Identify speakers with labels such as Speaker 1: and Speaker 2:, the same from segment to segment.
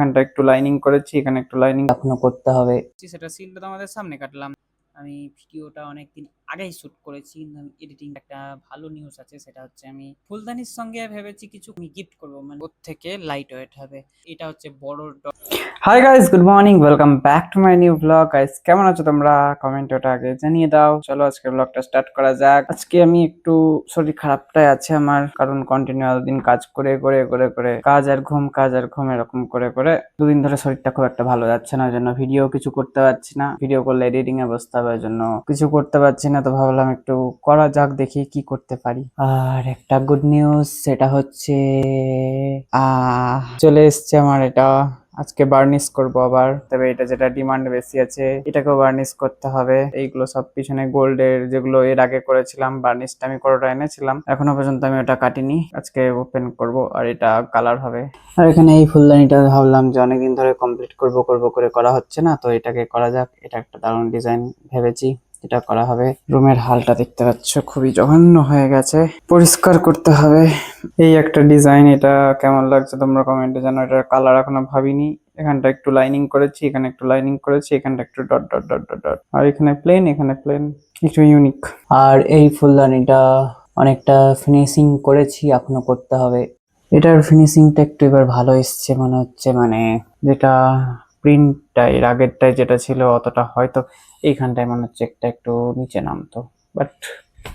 Speaker 1: এখানটা একটু লাইনিং করেছি, এখানে একটু লাইনিং এখনো করতে হবে।
Speaker 2: সেটা সিলটা তো আমাদের সামনে কাটলাম। আমি ভিডিওটা অনেকদিন আগেই শুট করেছি, কিন্তু আমি এডিটিং একটা ভালো নিউজ আছে, সেটা হচ্ছে আমি ফুলদানির সঙ্গে ভেবেছি কিছু আমি গিফট করবো, মানে ওর থেকে লাইট ওয়েট হবে। এটা হচ্ছে বড়
Speaker 1: hi guys, good morning, welcome back to my new blog. Guys, কেমন আছো তোমরা? কমেন্টে ওটা আগে জানিয়ে দাও। চলো আজকে ব্লগটা স্টার্ট করা যাক। আজকে আমি একটু শরীর খারাপটাই আছে আমার, কারণ কন্টিনিউ এতদিন কাজ করে করে করে করে কাজ আর ঘুম, কাজ আর ঘুম, এরকম করে করে দুদিন ধরে শরীরটা খুব একটা ভালো যাচ্ছে না। ওই জন্য ভিডিও কিছু করতে পারছি না। ভিডিও করলে এডিটিং এ বসতে হবে, ওই জন্য কিছু করতে পারছি না। তো ভাবলাম একটু করা যাক, দেখি কি করতে পারি। আর একটা গুড নিউজ, সেটা হচ্ছে চলে এসছে আমার এটা। আজকে বার্নিশ করব আবার, তবে এটা যেটা ডিমান্ড বেশি আছে এটাকেও বার্নিশ করতে হবে। এইগুলো সব পিছনে গোল্ডের যেগুলো এর আগে করেছিলাম, বার্নিশটা আমি কোনোটা এনেছিলাম, এখনো পর্যন্ত আমি ওটা কাটিনি। আজকে ওপেন করব আর এটা কালার হবে। আর এখানে এই ফুলদানিটা ভাবলাম যে অনেকদিন ধরে কমপ্লিট করব করব করে করা হচ্ছে না, তো এটাকে করা যাক। এটা একটা দারুণ ডিজাইন ভেবেছি, এটা করা হবে। রুমের হালটা দেখতে পাচ্ছ, খুবই জঘন্য হয়ে গেছে, পরিষ্কার করতে হবে। এই একটা ডিজাইন, এটা কেমন লাগছে তোমরা কমেন্টে জানো। এটার কালার এখনো ভাবিনি। এখানটা একটু লাইনিং করেছি, এখানে একটু লাইনিং করেছি, এখানটা একটু dot dot dot dot dot, আর এখানে প্লেন, এখানে প্লেন, একটু ইউনিক। আর এই ফুলদানিটা অনেকটা ফিনিশিং করেছি, এখনো করতে হবে। এটার ফিনিশিংটা একটু এবার ভালো এসছে মনে হচ্ছে, মানে যেটা প্রিন্টটা এর আগেরটায় যেটা ছিল অতটা হয়তো এইখানটায় মনে হচ্ছে একটা একটু নিচে নামতো, বাট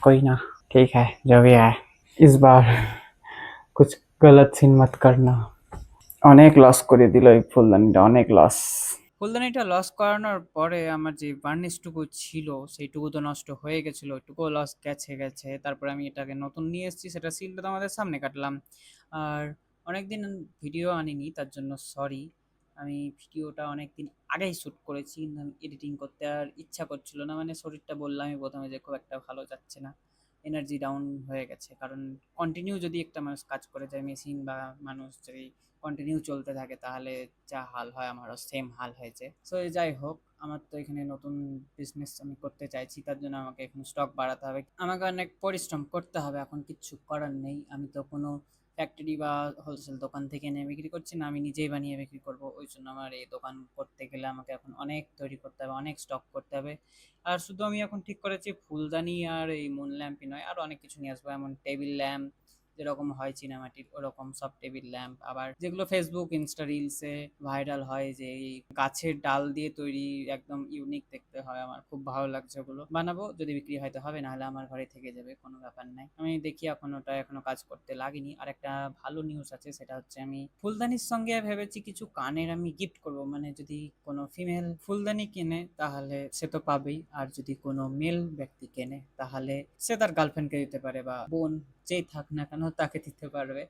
Speaker 1: कोई ना, ठीक है जो भी है। इस बार कुछ गलत सीन मत करना। অনেক লস করে দিল এই ফুলদানিটা, অনেক লস।
Speaker 2: ফুলদানিটা লস করানোর পরে আমার যে বার্নিশটুকু ছিল সেইটুকু তো নষ্ট হয়ে গেছিলো, ওইটুকুও লস গেছে গেছে। তারপরে আমি এটাকে নতুন নিয়ে এসেছি, সেটা সিলটা তো আমাদের সামনে কাটলাম। আর অনেকদিন ভিডিও আনিনি, তার জন্য সরি। আমি ভিডিওটা অনেকদিন আগেই শ্যুট করেছি, কিন্তু আমি এডিটিং করতে আর ইচ্ছা করছিল না। মানে শরীরটা বললামই প্রথমে যে খুব একটা ভালো যাচ্ছে না, এনার্জি ডাউন হয়ে গেছে। কারণ কন্টিনিউ যদি একটা মানুষ কাজ করে যায়, মেশিন বা মানুষ যদি কন্টিনিউ চলতে থাকে, তাহলে যা হাল হয় আমারও সেম হাল হয়েছে। সো যাই হোক, আমার তো এখানে নতুন বিজনেস আমি করতে চাইছি, তার জন্য আমাকে এখন স্টক বাড়াতে হবে, আমাকে অনেক পরিশ্রম করতে হবে। এখন কিচ্ছু করার নেই, আমি তো কোনো ফ্যাক্টরি বা হোলসেল দোকান থেকে এনে বিক্রি করছি না, আমি নিজেই বানিয়ে বিক্রি করব। ওই জন্য আমার এই দোকান করতে গেলে আমাকে এখন অনেক তৈরি করতে হবে, অনেক স্টক করতে হবে। আর শুধু আমি এখন ঠিক করেছি ফুলদানি আর এই মুন ল্যাম্পই নয়, আরও অনেক কিছু নিয়ে আসবো, এমন টেবিল ল্যাম্প যেরকম হয় চীনামাটির, ওরকম সব টেবিল ল্যাম্প। আবার যেগুলো ফেসবুক ইনস্টা রিলসে ভাইরাল হয়, যে এই গাছের ডাল দিয়ে তৈরি, একদম ইউনিক দেখতে হয়, আমার খুব ভালো লাগছে। ওগুলো বানাবো, যদি বিক্রি হয়তো হবে, নাহলে আমার ঘরে থেকে যাবে, কোনো ব্যাপার নাই। আমি দেখি, এখন ওটা এখনো কাজ করতে লাগিনি। আর একটা ভালো নিউজ আছে, সেটা হচ্ছে আমি ফুলদানির সঙ্গে ভেবেছি কিছু কানের আমি গিফট করব। মানে যদি কোনো ফিমেল ফুলদানি কেনে তাহলে সে তো পাবেই, আর যদি কোনো মেল ব্যক্তি কেনে তাহলে সে তার গার্লফ্রেন্ডকে দিতে পারে, বা বোন, যেই থাক না কেন তাকে দিতে পারবে।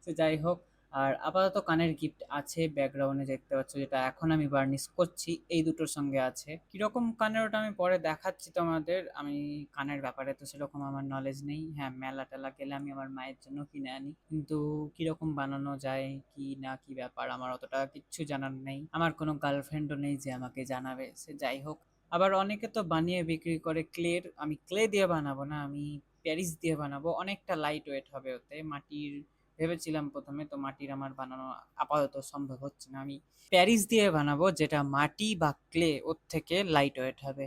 Speaker 2: সে যাই হোক। আর আপাতত কানের গিফট আছে, ব্যাকগ্রাউন্ডে দেখতে পাচ্ছ, যেটা এখন আমি বার্নিশ করছি, এই দুটোর সঙ্গে আছে। কিরকম কানের ওটা আমি পরে দেখাচ্ছি তোমাদের। আমি কানের ব্যাপারে তো সেরকম আমার নলেজ নেই। হ্যাঁ, মেলা টেলা গেলে আমি আমার মায়ের জন্য কিনে আনি, কিন্তু কিরকম বানানো যায় কি না, কি ব্যাপার, আমার অতটা কিচ্ছু জানার নেই। আমার কোনো গার্লফ্রেন্ডও নেই যে আমাকে জানাবে। সে যাই হোক। আবার অনেকে তো বানিয়ে বিক্রি করে ক্লের, আমি ক্লে দিয়ে বানাবো না, আমি প্যারিস দিয়ে বানাবো। অনেকটা লাইট ওয়েট হবে ওতে। মাটির ভেবেছিলাম প্রথমে, তো মাটির আমার বানানো আপাতত সম্ভব হচ্ছে না। আমি প্যারিস দিয়ে বানাবো, যেটা মাটি বা ক্লে ওর থেকে লাইট ওয়েট হবে।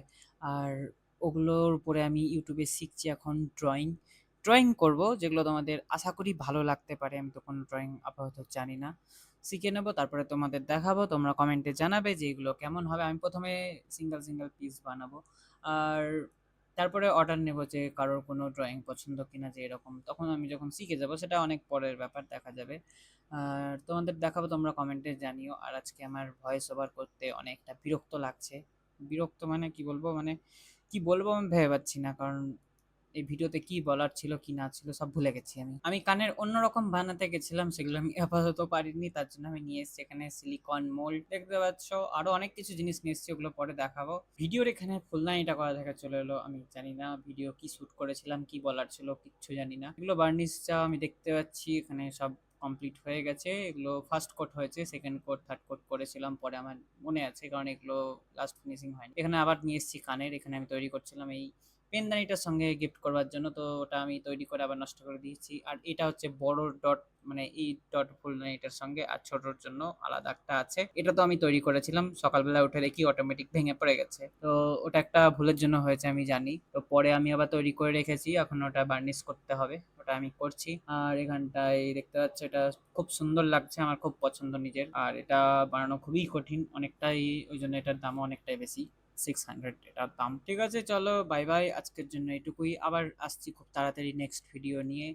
Speaker 2: আর ওগুলোর উপরে আমি ইউটিউবে শিখছি এখন ড্রয়িং। ড্রয়িং করব, যেগুলো তোমাদের আশা করি ভালো লাগতে পারে। আমি তো কোনো ড্রয়িং আপাতত জানি না, শিখে নেবো, তারপরে তোমাদের দেখাবো। তোমরা কমেন্টে জানাবে যে এগুলো কেমন হবে। আমি প্রথমে সিঙ্গেল সিঙ্গেল পিস বানাবো, আর তারপরে অর্ডার নেব যে কারোর কোনো ড্রয়িং পছন্দ কিনা, যে এরকম। তখন আমি যখন শিখে যাব, সেটা অনেক পরের ব্যাপার, দেখা যাবে। আর তোমাদের দেখাবো, তোমরা কমেন্টে জানিও। আর আজকে আমার ভয়েস ওভার করতে অনেকটা বিরক্ত লাগছে। বিরক্ত মানে কি বলবো, মানে কি বলবো আমি ভেবে পাচ্ছি না, কারণ এই ভিডিওতে কি বলার ছিল কি না ছিল সব ভুলে গেছি। আমি কানের অন্যরকম বানাতে গেছিলাম, সেগুলো আমি আপাতত পারিনি, তার জন্য আমি নিয়ে এসেছি এখানে সিলিকন মোল্ড, দেখতে পাচ্ছ। আরো অনেক কিছু জিনিস নিয়ে এসেছি, ওগুলো পরে দেখাবো। ভিডিওর এখানে ফুলদানিটা করা থেকে চলে এলো, আমি জানি না ভিডিও কি শুট করেছিলাম, কি বলার ছিল, কিচ্ছু জানি না। এগুলো বার্নিশ চা আমি দেখতে পাচ্ছি এখানে সব কমপ্লিট হয়ে গেছে। এগুলো ফার্স্ট কোট হয়েছে, সেকেন্ড কোট, থার্ড কোট করেছিলাম পরে, আমার মনে আছে, কারণ এগুলো লাস্ট ফিনিশিং হয়নি। এখানে আবার নিয়ে এসেছি কানের, এখানে আমি তৈরি করছিলাম এই পেনদানিটার সঙ্গে গিফট করবার জন্য, তো ওটা আমি তৈরি করে আবার নষ্ট করে দিয়েছি। আর এটা হচ্ছে বড় ডট, মানে এই ডট ফুলদানিটার সঙ্গে, আর ছোটর জন্য আলাদা একটা আছে। এটা তো আমি তৈরি করেছিলাম, সকালবেলা উঠে দেখি অটোমেটিক ভেঙে পড়ে গেছে। তো ওটা একটা ভুলের জন্য হয়েছে আমি জানি, তো পরে আমি আবার তৈরি করে রেখেছি, এখন ওটা বার্নিশ করতে হবে, ওটা আমি করছি। আর এখানটায় দেখতে পাচ্ছ, এটা খুব সুন্দর লাগছে, আমার খুব পছন্দ নিজের। আর এটা বানানো খুবই কঠিন অনেকটাই, ওই জন্য এটার দামও অনেকটাই বেশি, 600 এটার দাম। ঠিক আছে, চলো বাই বাই, আজকের জন্য এটুকুই, আবার আসছি খুব তাড়াতাড়ি নেক্সট ভিডিও নিয়ে।